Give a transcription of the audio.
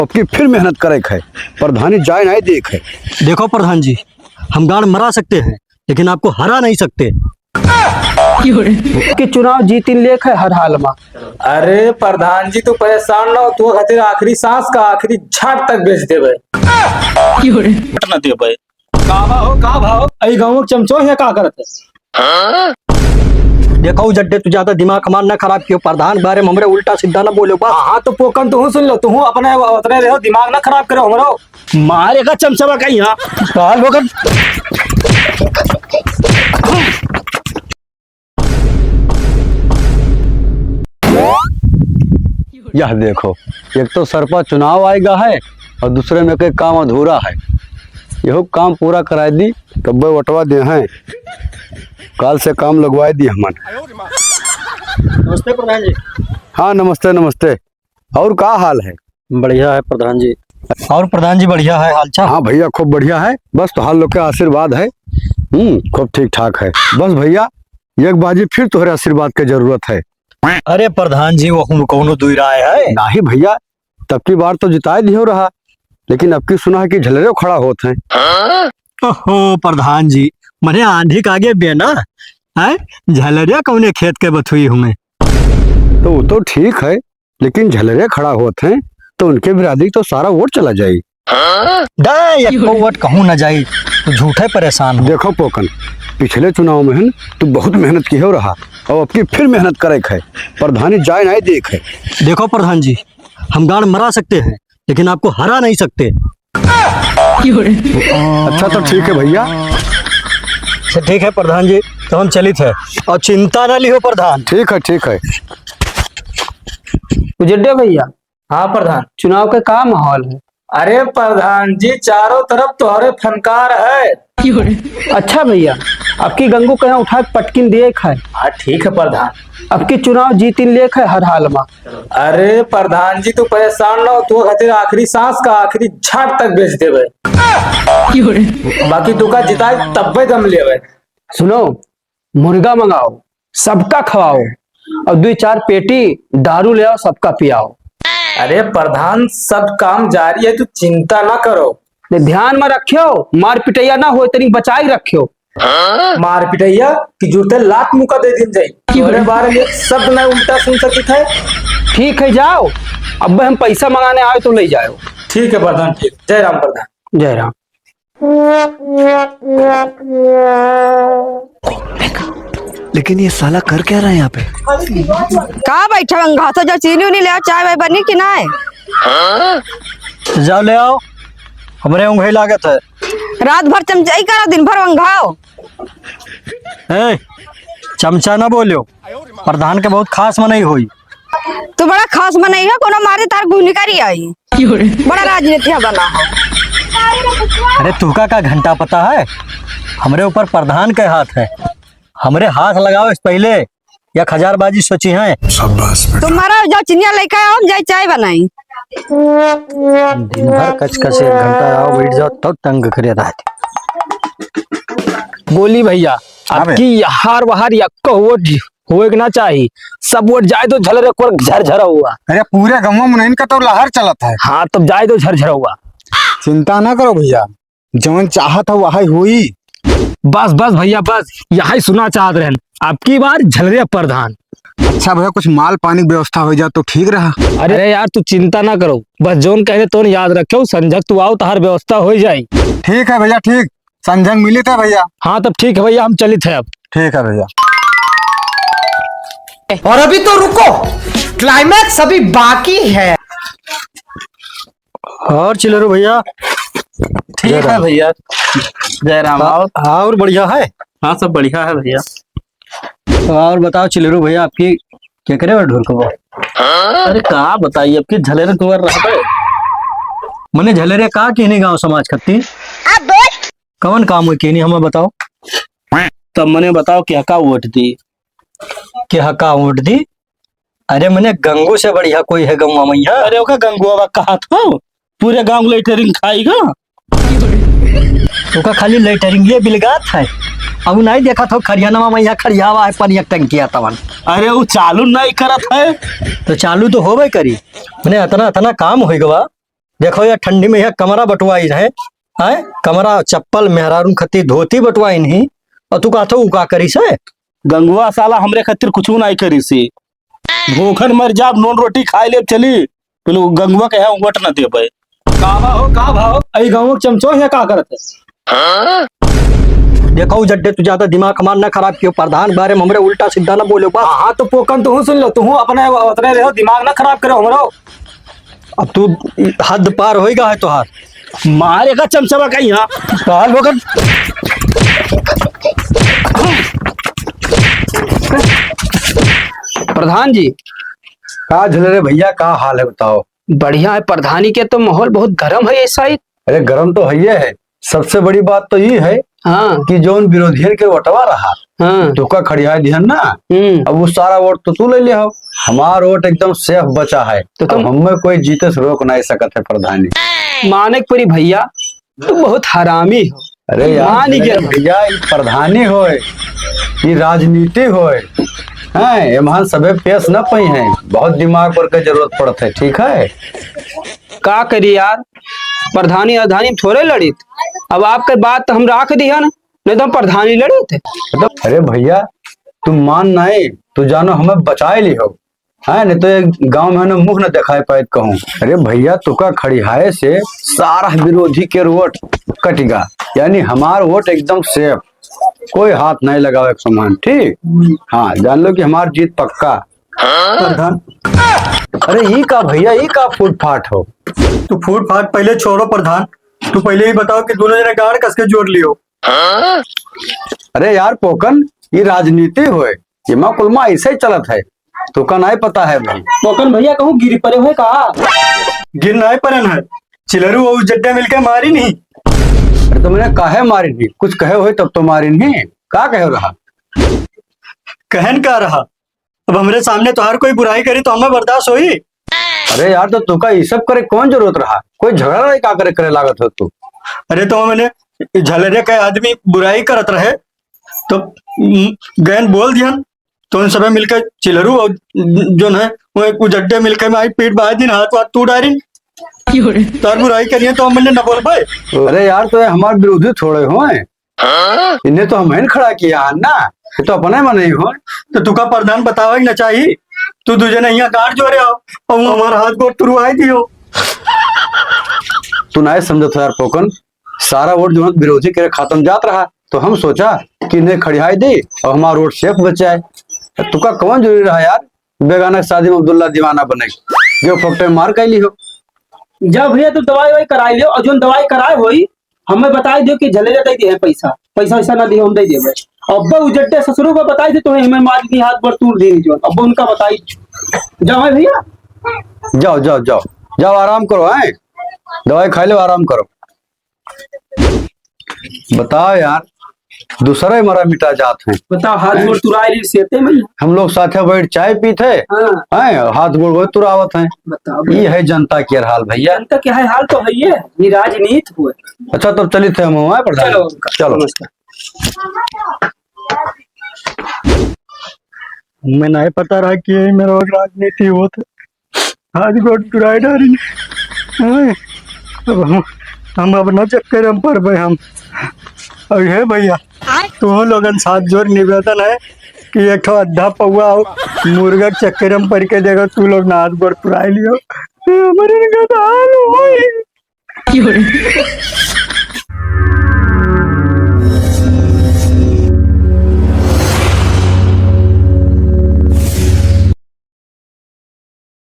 अब की फिर मेहनत करे है, प्रधानी जाए नहीं देख है। देखो प्रधान जी, हम गांड मरा सकते हैं लेकिन आपको हरा नहीं सकते। कि चुनाव जीतिन लेख है हर हाल में। अरे प्रधान जी तू परेशान ना हो, तू खातिर आखिरी सांस का आखिरी झाट तक बेच देबे। ना दे भाई का भाव आई गाँव चमचो है का करत है। देखो जड्डे तू ज्यादा दिमाग कमान ना खराब कियो, प्रधान बारे में हमरे उल्टा सीधा ना बोलो बस। हाँ तो पोकन तू सुन लो, तू अपने उतरे रहो, दिमाग ना खराब करो हमरो। मारे का चमचमा का यहाँ साल वक्त यह देखो, एक तो सर पर चुनाव आएगा है और दूसरे में कोई काम अधूरा है। यह काम पूरा कराए दी तब वटवा दे हैं, काल से काम लगवाए दी हमन। नमस्ते प्रधान जी। हाँ नमस्ते नमस्ते। और का हाल है? बढ़िया है प्रधान जी। और प्रधान जी बढ़िया है हालचाल। हाँ भैया खूब बढ़िया है, बस तो हाल लोग के आशीर्वाद है। खूब ठीक ठाक है। बस भैया एक बाजी फिर तुम्हारे आशीर्वाद की जरूरत है। अरे प्रधान जी वो कौनो दुई राय है नहीं भैया, तब की बार तो जिताए दियो रहा, लेकिन अब की सुना है कि झलरे खड़ा होते हैं। ओहो प्रधान जी, मने आंधी का आगे बेना है, झलरिया कौने खेत के बथुई हुए। तो वो तो ठीक है, लेकिन झलरे खड़ा होते हैं तो उनके बिरादरी तो सारा वोट चला जाये। वोट कहूँ न जाई तो झूठे परेशान हो। देखो पोकन, पिछले चुनाव में तू बहुत मेहनत की हो रहा और अब की फिर मेहनत करे है, प्रधानी जाए नहीं देख है। देखो प्रधान जी, हम गांड मरा सकते हैं लेकिन आपको हरा नहीं सकते। अच्छा तो ठीक है भैया। ठीक है प्रधान जी, तो हम चलित है और चिंता न लियो प्रधान। ठीक है ठीक है। उजड्डे भैया, हाँ प्रधान। चुनाव का क्या माहौल है? अरे प्रधान जी चारों तरफ तुम्हारे फनकार है। अच्छा भैया, अब की गंगू कहीं उठा के पटकिन दिए खाए। हाँ ठीक है प्रधान। अब की चुनाव जीतिन लेख है हर हाल में। अरे प्रधान जी तू परेशान ना हो, तू खातिर आखिरी सांस का आखिरी झाट तक बेच देबे। बाकी तू का जिताए तब्बे दम लेवे। सुनो, मुर्गा मंगाओ, सबका खवाओ और 2-4 पेटी दारू ले आओ, सबका पियाओ। अरे प्रधान सब काम जारी है, तू चिंता ना करो। ध्यान में रखियो, मार पिटैया ना हो, तनी बचाई रखियो। मार पिटैया की जूते लात मुका दे दिन जाई, तुम्हारे बारे में सब मैं उल्टा सुन सकती है। ठीक है जाओ, अब हम पैसा मंगाने आए तो ले जाओ। ठीक है प्रधान, ठीक। जय राम प्रधान। जय राम। लेकिन ये साला कर क्या रहा है यहाँ पे? कहा बैठा घासो जो चीनी उनी ले आओ, चाय वाय बनी कि ना है? जाओ ले आओ, हमरे ऊँघे लागत है। रात भर चमचाई करो, दिन भर वंघाओ। ए, चमचा ना बोलियो, प्रधान के बहुत खास मनई हुई। तू बड़ा खास बनाई है, कोनो मारे तार गुनी करी आई। बड़ा राजनीति बना हो। अरे तुका का घंटा पता है, हमरे ऊपर प्रधान के हाथ है। हमरे हाथ लगाओ इस पहले या खजारबाजी सोची है। तुम्हारा जाओ चिनिया लेके आओ, जाए चाय बनाई। दिन भर कच कच 1 घंटा आओ बैठ जाओ तब तंग करे रहते। बोली भैया, आपकी हार वहार यक्को वोट होए ना चाहिए, सब वोट जाए तो झलरे को झरझरा हुआ। अरे पूरे गाँव में इनका तो लहर चलत है। हाँ तब जाए तो झरझरा हुआ। चिंता ना करो भैया, जौन चाहत है वही हुई। बस बस भैया बस, यहाँ सुना चाहत रहन, आपकी बार झलरे प्रधान। अच्छा भैया, कुछ माल पानी की व्यवस्था हो जाए तो ठीक रहा। अरे यार तू चिंता ना करो, बस जोन कहने तो याद रखो, संझक तू आओ तो हर व्यवस्था हो जाए। ठीक है भैया ठीक, संझक मिली थे भैया। हाँ तब ठीक है भैया, हम चलित है अब। ठीक है भैया। और अभी तो रुको, क्लाइमैक्स अभी बाकी है। और चिलरो भैया ठीक है भैया। जय राम। और बढ़िया है। हाँ सब बढ़िया है भैया। और बताओ चिलरो भैया, आपकी क्या करे ढोल को? अरे कहा बताइए, अब की झलेरे तुम्हारे रह गए। मने झलेरे का कहने गाँव समाज खत्ती कौन काम हुई कहनी हमें बताओ। तब मने बताओ क्या का वोट दी? क्या हका वोट दी? अरे मने गंगू से बढ़िया कोई है गंगा मैया? अरे ओका गंगुआ कहा था, पूरे गांव लेटरिंग खाएगा। तो का खाली लेटरिंग बिलगात है, अब नहीं देखा तो खरियाना मैया खरियावा है पानी टंकिया तवन। अरे वो चालू नहीं करत है। तो चालू तो होबे करी, मने इतना इतना काम हो गवा, देखो यार ठंडी में यह कमरा बटवाई रहे हैं, कमरा चप्पल मेहरारून खती धोती बटवाई नहीं और तू कहतो उ का करी से। गंगवा साला हमरे खातिर कुछ नहीं करी सी, भूखन मर जाब नॉन रोटी खाए ले चली, पेलो गंगवा के है वट न दे पाए। का भाव आई गाँव चमचो है का करत है। देखो जड्डे तू ज्यादा दिमाग हमार ना खराब कियो, प्रधान बारे में हमरे उल्टा सीधा ना बोलो बा। हाँ तो पोकन तू सुन लो, तू अपने उतरे रहो, दिमाग ना खराब करो हमरो। अब तू हद पार होएगा है तोहार। मारे का चमचमा का यहाँ काल होकर प्रधान जी का झलरे भैया का हाल है बताओ। बढ़िया है। प्रधानी के तो माहौल बहुत गर्म है इस साइड। अरे गरम तो है। सबसे बड़ी बात तो ये है हाँ कि जोन विरोधियन के वोटवा रहा हाँ धोखा खड़िया दिहन ना, अब वो सारा वोट तो तू ले ले हो। हमार वोट एकदम सेफ बचा है, तो तुम हमें कोई जीते से रोक नहीं सकत है प्रधानी। मानिकपुरी भैया तुम बहुत हरामी हो। अरे यार मान ही गया भैया ये प्रधानी होए, ये राजनीति होए, हैं एमान सबे पेश न पई है, बहुत दिमाग पर के जरूरत पड़त है। ठीक है का करी यार, प्रधानी अधानी थोड़े लड़ित। अब आपके बात तो हम राख दिया ना, नहीं तो हम प्रधानी लड़े थे। अरे भैया तुम मान नहीं, तू जानो हमें बचाए ली हो, है नहीं तो ये गांव में मुंह न दिखाई पाए कहूँ। अरे भैया तुका खड़िहाए से सारा विरोधी के वोट कटेगा, यानी हमार वोट एकदम सेफ, कोई हाथ नहीं लगावे समान। ठीक हाँ, जान लो कि हमार जीत पक्का। प्रधान अरे ये का भैया, ये का फूट फाट हो। तू फूट फाट पहले छोड़ो प्रधान, तू पहले ही बताओ कि दोनों जने गाड़ कस के जोड़ लियो। अरे यार पोकन ये राजनीति होए, ये माँ कुलमा ऐसे ही चलत है, तो का नहीं पता है भाई। पोकन भैया कहूँ गिरी पड़े हुए का गिर नहीं परन है, चिलरू और जड्डे मिलके मारी नहीं। अरे तो मैंने काहे मारी नहीं, कुछ कहे हुए तब तो मारी नहीं, का कहे रहा कहन का रहा, अब हमरे सामने तोहार कोई बुराई करी तो हमें बर्दाश्त होई। अरे यार तो तुका ये सब करे कौन जरूरत रहा, कोई झगड़ा नहीं का करे लागत हो तू। अरे तो मैंने झलरे के आदमी बुराई करत रहे तो गैन बोल दिया, तो उन सब मिलकर चिलरू और जो है वो जड्डे मिलकर में आई पीठ बाहर दिन हाथ वाथ तू डारी तार बुराई करिए तो हमने न बोल पाए। अरे यार तो हमारे विरोधी थोड़े हो, इन्हें तो हम खड़ा किया ना, ये तो अपने में नहीं हो। तो तुका प्रधान बतावा ही न चाहिए, तू दूजे ने यहाँ गाड़ जोड़े आओ और वो हमारा हाथ गोड़ तुरवाई दियो। तू नहीं समझत यार पोकन, सारा वोट जो विरोधी के खत्म जात रहा, तो हम सोचा कि इन्हें खड़ियाई दे और हमारा वोट सेफ बचाए। तुका कौन जरूरी रहा यार बेगाना शादी में अब्दुल्ला दीवाना बने जो फोकटे मार कैली हो। जब भैया तू दवाई वही कराई लियो, और जो दवाई कराए हुई हमें बताई दियो कि झले दे दिए पैसा वैसा ना दियो, हम दे देवे। अब्बा उजड्डे ससुरों को बताई थी तुम्हें हमें मार की हाथ पर तूड़ दी जो, अब्बा उनका बताई जाओ है भैया। जाओ जाओ जाओ जाओ आराम करो, है दवाई खा लो आराम करो। बताओ यार दूसरा ही मरा मिटा जात है। बताओ हाथ गोड़ तुराई सेते में हम लोग साथे बैठ चाय पीते हैं, हाथ गोड़ वो तुरावत है। बताओ ये है जनता की हाल भैया। जनता के हाल तो है ये राजनीति हुए। अच्छा तब चलिए थे हम प्रधान, चलो मैं नहीं पता रहा कि यही मेरा राजनीति हो था, हाथ गोड़ तुराई डारी। अब हम अपना चक्कर हम पर भाई हम और है भैया तो लोगन साथ जोर निवेदन है कि एक ठो अद्धा पौआ मुर्गा के चक्कर हम पर के देगा, तू लोग ना हाथ गोड़ तुराई लियो हमारे